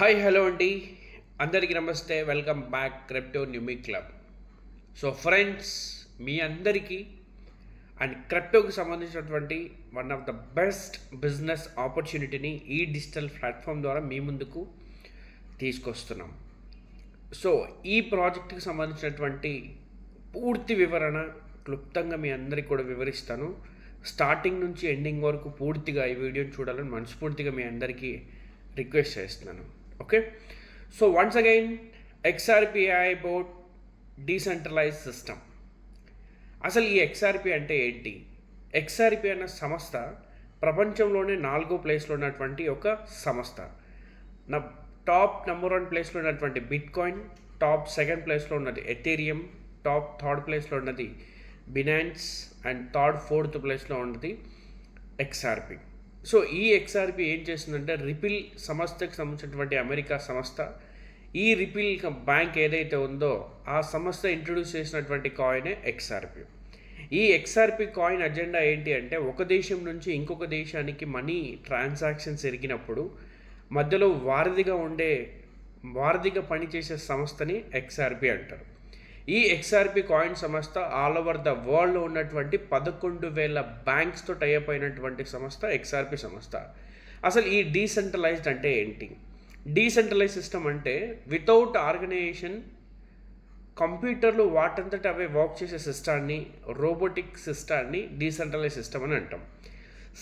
Hi hello అండి, అందరికీ నమస్తే. Welcome back crypto new me club. So friends, మీ అందరికీ అండ్ క్రిప్టోకి సంబంధించినటువంటి one of the best business ఆపర్చునిటీని ఈ డిజిటల్ ప్లాట్ఫామ్ ద్వారా మీ ముందుకు తీసుకొస్తున్నాం. సో ఈ ప్రాజెక్ట్కి సంబంధించినటువంటి పూర్తి వివరణ క్లుప్తంగా మీ అందరికీ కూడా వివరిస్తాను. స్టార్టింగ్ నుంచి ఎండింగ్ వరకు పూర్తిగా ఈ వీడియోని చూడాలని మనస్ఫూర్తిగా మీ అందరికీ రిక్వెస్ట్ చేస్తున్నాను. Okay, so once again XRP-AI board decentralise system. అసలు ఈ XRP అంటే ఏంటి? XRP అన్న సంస్థ ప్రపంచంలోనే 4వ ప్లేస్లో ఉన్నటువంటి ఒక సంస్థ. టాప్ నెంబర్ 1 ప్లేస్లో ఉన్నటువంటి బిట్కాయిన్, టాప్ 2nd ప్లేస్లో ఉన్నది ఎథీరియం, టాప్ 3rd ప్లేస్లో ఉన్నది బినాన్స్ అండ్ 4th ప్లేస్లో ఉన్నది XRP. సో ఈ XRP ఏం చేస్తుందంటే రిపిల్ సంస్థకి సంబంధించినటువంటి అమెరికా సంస్థ. ఈ రిపిల్ బ్యాంక్ ఏదైతే ఉందో ఆ సంస్థ ఇంట్రొడ్యూస్ చేసినటువంటి కాయినే XRP. ఈ XRP కాయిన్ అజెండా ఏంటి అంటే, ఒక దేశం నుంచి ఇంకొక దేశానికి మనీ ట్రాన్సాక్షన్స్ జరిగినప్పుడు మధ్యలో వారధిగా పనిచేసే సంస్థని XRP అంటారు. ఈ XRP కాయిన్ సంస్థ ఆల్ ఓవర్ ద వరల్డ్లో ఉన్నటువంటి 11,000 బ్యాంక్స్తో టైఅప్ అయినటువంటి సంస్థ XRP సంస్థ. అసలు ఈ డీసెంట్రలైజ్డ్ అంటే ఏంటి? డీసెంట్రలైజ్ సిస్టమ్ అంటే వితౌట్ ఆర్గనైజేషన్, కంప్యూటర్లు వాటంతట అవే వర్క్ చేసే సిస్టాన్ని, రోబోటిక్ సిస్టాన్ని డీసెంట్రలైజ్ సిస్టమ్ అని అంటాం.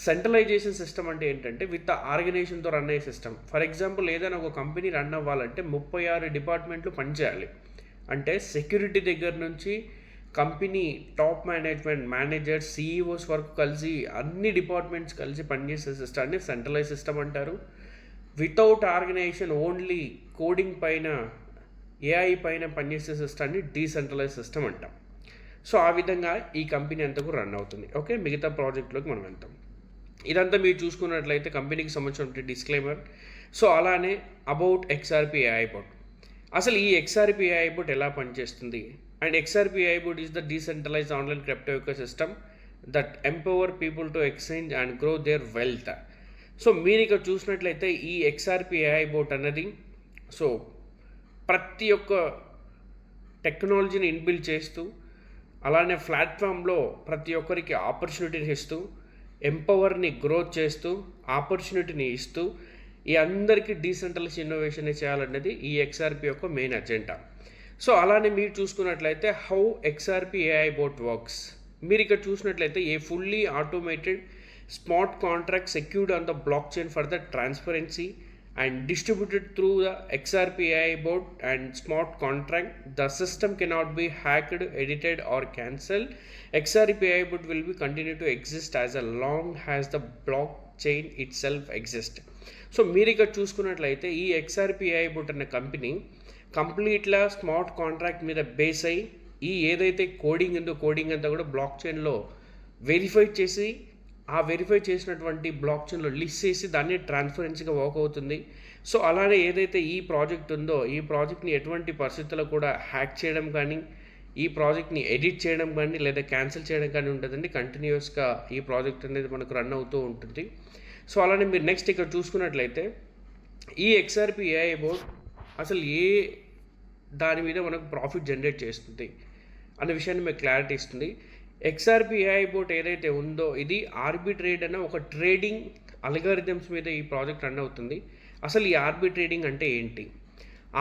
సెంట్రలైజేషన్ సిస్టమ్ అంటే ఏంటంటే విత్ ఆర్గనైజేషన్తో రన్ అయ్యే సిస్టమ్. ఫర్ ఎగ్జాంపుల్, ఏదైనా ఒక కంపెనీ రన్ అవ్వాలంటే 36 డిపార్ట్మెంట్లు పనిచేయాలి. అంటే సెక్యూరిటీ దగ్గర నుంచి కంపెనీ టాప్ మేనేజర్స్, CEOs వరకు కలిసి అన్ని డిపార్ట్మెంట్స్ కలిసి పనిచేసే సిస్టాన్ని సెంట్రలైజ్ సిస్టమ్ అంటారు. వితౌట్ ఆర్గనైజేషన్, ఓన్లీ కోడింగ్ పైన, AI పైన పనిచేసే సిస్టాన్ని డీసెంట్రలైజ్ సిస్టమ్ అంటాం. సో ఆ విధంగా ఈ కంపెనీ అంతకు రన్ అవుతుంది. ఓకే, మిగతా ప్రాజెక్టులోకి మనం వెళ్తాం. ఇదంతా మీరు చూసుకున్నట్లయితే కంపెనీకి సంబంధించిన డిస్క్లైమర్. సో అలానే అబౌట్ XRP-AI బోర్డ్. అసలు ఈ XRP-AI బోర్డ్ ఎలా పనిచేస్తుంది? And XRP-AI board is the decentralised online crypto eco system that empower people to exchange and grow there wealth. So మీరు ఇక్కడ చూసినట్లయితే ఈ XRP-AI బోర్డ్ అన్నది సో ప్రతి ఒక్క టెక్నాలజీని ఇన్బిల్డ్ చేస్తూ, అలానే ప్లాట్ఫామ్లో ప్రతి ఒక్కరికి ఆపర్చునిటీని ఇస్తూ, ఎంపవర్ని గ్రోత్ చేస్తూ, ఆపర్చునిటీని ఇస్తూ, ఈ అందరికీ డీసెంట్రలైజ్ ఇన్నోవేషన్ చేయాలన్నది ఈ XRP యొక్క మెయిన్ అజెండా. సో అలానే మీరు చూసుకున్నట్లయితే హౌ XRP-AI బోర్డ్ వర్క్స్. మీరు ఇక్కడ చూసినట్లయితే ఏ fully automated smart contract secured on the block chain for the transparency and distributed through the XRP-AI board and smart contract. The system cannot be hacked, edited or cancelled. XRP-AI board will be continue to exist as long as the blockchain itself exists. So మీరు ఇక్కడ చూసుకున్నట్లయితే ఈ XRP-AI board అనే company కంప్లీట్గా smart contract మీద base అయ్యి ఈ ఏదైతే కోడింగ్ ఉందో కోడింగ్ అంతా కూడా బ్లాక్ చైన్లో వెరిఫై చేసి, ఆ వెరిఫై చేసినటువంటి బ్లాక్ చైన్లో లిస్ట్ చేసి దాన్ని ట్రాన్స్పరెన్సీగా వర్క్ అవుతుంది. సో అలానే ఏదైతే ఈ ప్రాజెక్ట్ ఉందో ఈ ప్రాజెక్ట్ని ఎటువంటి పరిస్థితుల్లో కూడా హ్యాక్ చేయడం కానీ, ఈ ప్రాజెక్ట్ని ఎడిట్ చేయడం కానీ లేదా క్యాన్సిల్ చేయడం కానీ ఉంటుందండి. కంటిన్యూస్గా ఈ ప్రాజెక్ట్ అనేది మనకు రన్ అవుతూ ఉంటుంది. సో అలానే మీరు నెక్స్ట్ ఇక్కడ చూసుకున్నట్లయితే ఈ XRP-AI బోర్డ్ అసలు దాని మీద మనకు ప్రాఫిట్ జనరేట్ చేస్తుంది అనే విషయాన్ని మీకు క్లారిటీ ఇస్తుంది. XRP-AI బోర్డ్ ఏదైతే ఉందో ఇది ఆర్బిట్రేట్ అనే ఒక ట్రేడింగ్ అల్గారిథమ్స్ మీద ఈ ప్రాజెక్ట్ రన్ అవుతుంది. అసలు ఈ ఆర్బిట్రేటింగ్ అంటే ఏంటి?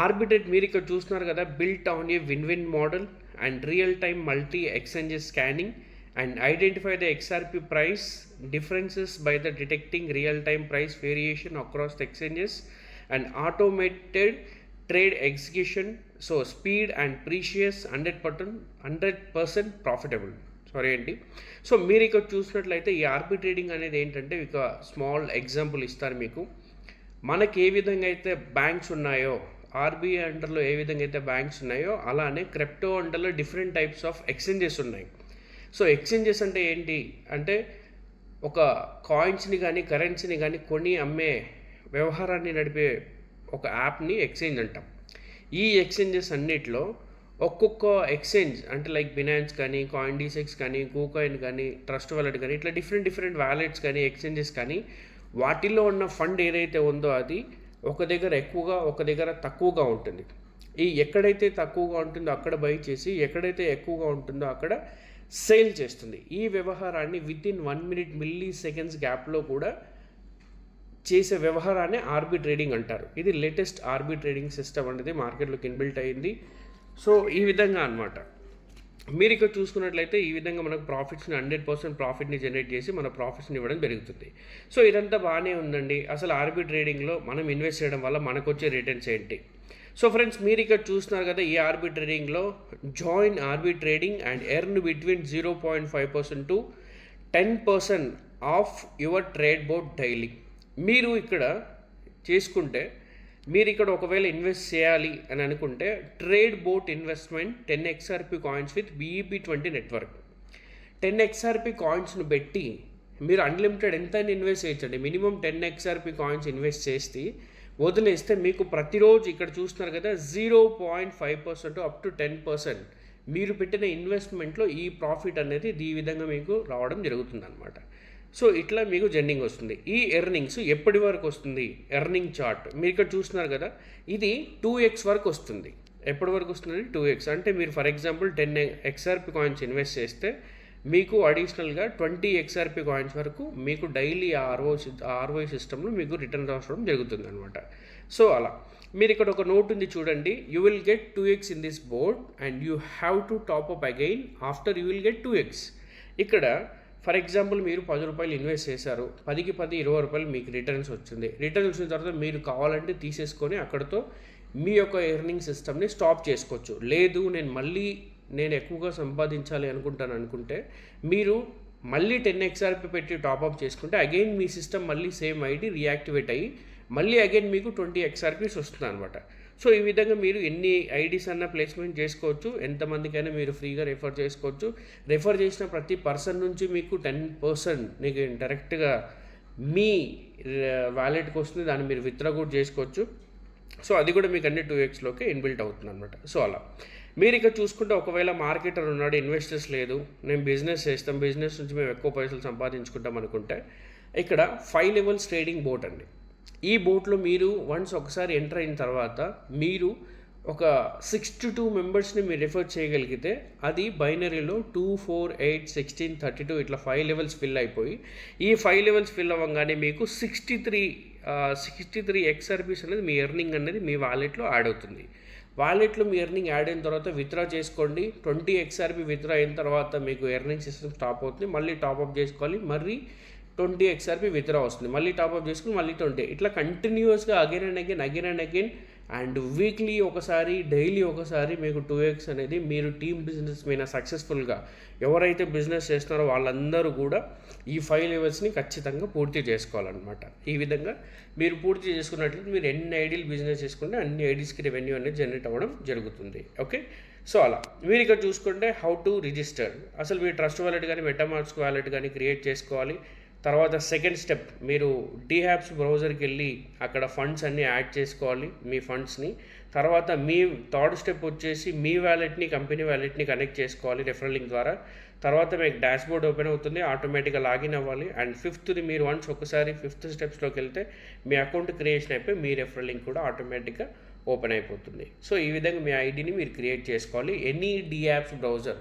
ఆర్బిట్రేట్ మీరు ఇక్కడ చూస్తున్నారు కదా, built on a win model and real time multi exchanges scanning and identify the XRP price differences by the detecting real-time price variation across the exchanges and automated trade execution. So speed and precious 100% profitable. Sorry అండి. So మీరు ఇక్కడ చూసినట్లయితే ఈ ఆర్బిట్రేటింగ్ అనేది ఏంటంటే ఇక small example ఇస్తారు మీకు. మనకి ఏ విధంగా అయితే బ్యాంక్స్ ఉన్నాయో, RBI అండర్లో ఏ విధంగా అయితే బ్యాంక్స్ ఉన్నాయో అలానే క్రిప్టో అండర్లో డిఫరెంట్ టైప్స్ ఆఫ్ ఎక్స్చేంజెస్ ఉన్నాయి. సో ఎక్స్చేంజెస్ అంటే ఏంటి అంటే ఒక కాయిన్స్ని కానీ కరెన్సీని కానీ కొని అమ్మే వ్యవహారాన్ని నడిపే ఒక యాప్ని ఎక్స్చేంజ్ అంటాం. ఈ ఎక్స్చేంజెస్ అన్నిటిలో ఒక్కొక్క ఎక్స్చేంజ్ అంటే లైక్ బినాన్స్ కానీ, CoinDesk కానీ, KuCoin కానీ, ట్రస్ట్ వాలెట్ కానీ, ఇట్లా డిఫరెంట్ వ్యాలెట్స్ కానీ, ఎక్స్చేంజెస్ కానీ వాటిల్లో ఉన్న ఫండ్ ఏదైతే ఉందో అది ఒక దగ్గర ఎక్కువగా, ఒక దగ్గర తక్కువగా ఉంటుంది. ఈ ఎక్కడైతే తక్కువగా ఉంటుందో అక్కడ బై చేసి, ఎక్కడైతే ఎక్కువగా ఉంటుందో అక్కడ సేల్ చేస్తుంది. ఈ వ్యవహారాన్ని వితిన్ 1 minute మిల్లీ సెకండ్స్ గ్యాప్లో కూడా చేసే వ్యవహారాన్ని ఆర్బీ ట్రేడింగ్ అంటారు. ఇది లేటెస్ట్ ఆర్బీ ట్రేడింగ్ సిస్టమ్ అనేది మార్కెట్లోకి ఇన్బిల్ట్ అయ్యింది. సో ఈ విధంగా అనమాట. మీరు ఇక్కడ చూసుకున్నట్లయితే ఈ విధంగా మనకు ప్రాఫిట్స్ని 100% ప్రాఫిట్ని జనరేట్ చేసి మన ప్రాఫిట్స్ని ఇవ్వడం జరుగుతుంది. సో ఇదంతా బాగానే ఉందండి. అసలు ఆర్బీ ట్రేడింగ్లో మనం ఇన్వెస్ట్ చేయడం వల్ల మనకు వచ్చే రిటర్న్స్ ఏంటి? సో ఫ్రెండ్స్, మీరు ఇక్కడ చూస్తున్నారు కదా, ఈ ఆర్బీ ట్రేడింగ్లో join RB trading and earn between 0.5% to 10% of your trade board daily. మీరు ఇక్కడ చేసుకుంటే, మీరు ఇక్కడ ఒకవేళ ఇన్వెస్ట్ చేయాలి అని అనుకుంటే trade boat investment 10 XRP coins with BEP20 network. 10 XRP కాయిన్స్ను పెట్టి మీరు అన్లిమిటెడ్ ఎంత ఇన్వెస్ట్ చేయొచ్చండి. మినిమం 10 XRP కాయిన్స్ ఇన్వెస్ట్ చేసి వదిలేస్తే మీకు ప్రతిరోజు ఇక్కడ చూస్తున్నారు కదా 0.5% అప్ టు 10% మీరు పెట్టిన ఇన్వెస్ట్మెంట్లో ఈ ప్రాఫిట్ అనేది ఈ విధంగా మీకు రావడం జరుగుతుంది అనమాట. సో ఇట్లా మీకు జర్నింగ్ వస్తుంది. ఈ ఎర్నింగ్స్ ఎప్పటి వరకు వస్తుంది? ఎర్నింగ్ చార్ట్ మీరు ఇక్కడ చూస్తున్నారు కదా, ఇది 2x వరకు వస్తుంది. ఎప్పటి వరకు వస్తుంది? 2x. అంటే మీరు for example 10 XRP coins invest చేస్తే మీకు అడిషనల్గా 20 XRP కాయిన్స్ వరకు మీకు డైలీ ROI సిస్టంలో మీకు రిటర్న్ రావడం జరుగుతుంది అనమాట. సో అలా మీరు ఇక్కడ ఒక నోట్ ఉంది చూడండి, you will get 2x in this board and you have to top up again after you will get 2x. ఇక్కడ ఫర్ ఎగ్జాంపుల్ మీరు 10 రూపాయలు ఇన్వెస్ట్ చేశారు, 10కి 10 20 రూపాయలు మీకు రిటర్న్స్ వచ్చింది. రిటర్న్స్ వచ్చిన తర్వాత మీరు కావాలంటే తీసేసుకొని అక్కడతో మీ యొక్క ఎర్నింగ్ సిస్టమ్ని స్టాప్ చేసుకోవచ్చు. లేదు నేను ఎక్కువగా సంపాదించాలి అనుకుంటే మీరు మళ్ళీ 10 XRP పెట్టి టాప్అప్ చేసుకుంటే అగైన్ మీ సిస్టమ్ మళ్ళీ సేమ్ ఐడి రియాక్టివేట్ అయ్యి మళ్ళీ అగైన్ మీకు 20 XRPs వస్తుంది అనమాట. సో ఈ విధంగా మీరు ఎన్ని ఐడీస్ అన్న ప్లేస్మెంట్ చేసుకోవచ్చు, ఎంతమందికైనా మీరు ఫ్రీగా రెఫర్ చేసుకోవచ్చు. రెఫర్ చేసిన ప్రతి పర్సన్ నుంచి మీకు 10% మీకు డైరెక్ట్గా మీ వ్యాలెట్కి వస్తుంది, దాన్ని మీరు విత్డ్రా కూడా చేసుకోవచ్చు. సో అది కూడా మీకు అన్ని 2xలోకే ఇన్బిల్ట్ అవుతుంది అనమాట. సో అలా మీరు ఇక్కడ చూసుకుంటే ఒకవేళ మార్కెటర్ ఉన్నాడు, ఇన్వెస్టర్స్ లేదు, నేను బిజినెస్ చేస్తాం, బిజినెస్ నుంచి మేము ఎక్కువ పైసలు సంపాదించుకుంటాం అనుకుంటే ఇక్కడ 5 levels ట్రేడింగ్ బోట్ అండి. ఈ బోట్లో మీరు వన్స్ ఒకసారి ఎంటర్ అయిన తర్వాత మీరు ఒక 62 మెంబర్స్ని మీరు రిఫర్ చేయగలిగితే అది బైనరీలో 2, 4, 8, 16, 32 ఇట్లా 5 levels ఫిల్ అయిపోయి ఈ 5 levels ఫిల్ అవ్వగానే మీకు 63 XRPs అనేది మీ ఎర్నింగ్ అనేది మీ వాలెట్లో యాడ్ అవుతుంది. వాలెట్లో మీ ఎర్నింగ్ యాడ్ అయిన తర్వాత విత్డ్రా చేసుకోండి. 20 XRP విత్డ్రా అయిన తర్వాత మీకు ఎర్నింగ్ సిస్టమ్ స్టాప్ అవుతుంది, మళ్ళీ టాప్అప్ చేసుకోవాలి, మళ్ళీ 20 XRP విత్డ్రా వస్తుంది, మళ్ళీ టాప్అప్ చేసుకుని మళ్ళీ 20 ఇట్లా కంటిన్యూస్గా again and again and weekly ఒకసారి, డైలీ ఒకసారి మీకు 2x అనేది మీరు టీమ్ బిజినెస్ మీద సక్సెస్ఫుల్గా ఎవరైతే బిజినెస్ చేస్తున్నారో వాళ్ళందరూ కూడా ఈ 5 levelsని ఖచ్చితంగా పూర్తి చేసుకోవాలన్నమాట. ఈ విధంగా మీరు పూర్తి చేసుకున్నట్లయితే మీరు ఎన్ని ఐడీలు బిజినెస్ చేసుకుంటే అన్ని ఐడీస్కి రెవెన్యూ అనేది జనరేట్ అవ్వడం జరుగుతుంది. ఓకే, సో అలా మీరు ఇక్కడ చూసుకుంటే హౌ టు రిజిస్టర్, అసలు మీరు ట్రస్ట్ వాలెట్ కానీ మెటామాస్క్ వాలెట్ కానీ క్రియేట్ చేసుకోవాలి. తర్వాత సెకండ్ స్టెప్ మీరు డీహాప్స్ బ్రౌజర్కి వెళ్ళి అక్కడ ఫండ్స్ అన్నీ యాడ్ చేసుకోవాలి మీ ఫండ్స్ని. తర్వాత మీ థర్డ్ స్టెప్ వచ్చేసి మీ వ్యాలెట్ని కంపెనీ వ్యాలెట్ని కనెక్ట్ చేసుకోవాలి రెఫరల్ లింక్ ద్వారా. తర్వాత మీకు డాష్బోర్డ్ ఓపెన్ అవుతుంది, ఆటోమేటిక్గా లాగిన్ అవ్వాలి. అండ్ ఫిఫ్త్ది మీరు వన్స్ ఒకసారి 5th స్టెప్స్లోకి వెళ్తే మీ అకౌంట్ క్రియేషన్ అయిపోయి మీ రెఫరల్ లింక్ కూడా ఆటోమేటిక్గా ఓపెన్ అయిపోతుంది. సో ఈ విధంగా మీ ఐడిని మీరు క్రియేట్ చేసుకోవాలి. ఎనీ డీయాప్స్ బ్రౌజర్,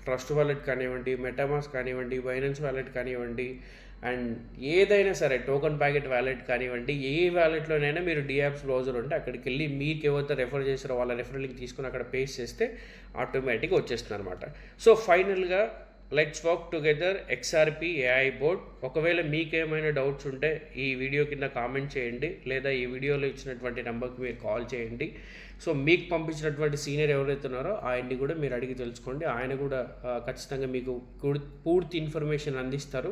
ట్రస్ట్ వాలెట్ కానివ్వండి, మెటామాస్క్ కానివ్వండి, బైనాన్స్ వాలెట్ కానివ్వండి, అండ్ ఏదైనా సరే టోకన్ ప్యాకెట్ వ్యాలెట్ కానివ్వండి, ఏ వ్యాలెట్లోనైనా మీరు డీయాప్స్ బ్రౌజర్ ఉంటే అక్కడికి వెళ్ళి మీకు ఎవరైతే రెఫర్ చేసారో వాళ్ళ రెఫరల్ లింక్ తీసుకుని అక్కడ పేస్ట్ చేస్తే ఆటోమేటిక్గా వచ్చేస్తుంది అనమాట. సో ఫైనల్గా let's work together XRP AI board. ఒకవేళ మీకేమైనా డౌట్స్ ఉంటే ఈ వీడియో కింద కామెంట్ చేయండి, లేదా ఈ వీడియోలో ఇచ్చినటువంటి నెంబర్కి మీరు కాల్ చేయండి. సో మీకు పంపించినటువంటి సీనియర్ ఎవరైతే ఉన్నారో ఆయన్ని కూడా మీరు అడిగి తెలుసుకోండి. ఆయన కూడా ఖచ్చితంగా మీకు పూర్తి ఇన్ఫర్మేషన్ అందిస్తారు.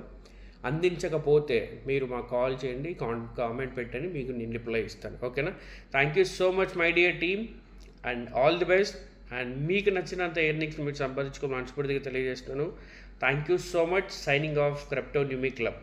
అందించకపోతే మీరు మాకు కాల్ చేయండి, కామెంట్ పెట్టండి, మీకు నేను రిప్లై ఇస్తాను. ఓకేనా? Thank you so much my dear team and all the best. And మీకు నచ్చినంత ఎర్నింగ్స్ మీరు సంపాదించుకో మనస్ఫూర్తిగా తెలియజేస్తున్నాను. Thank you so much. Signing off crypto new me club.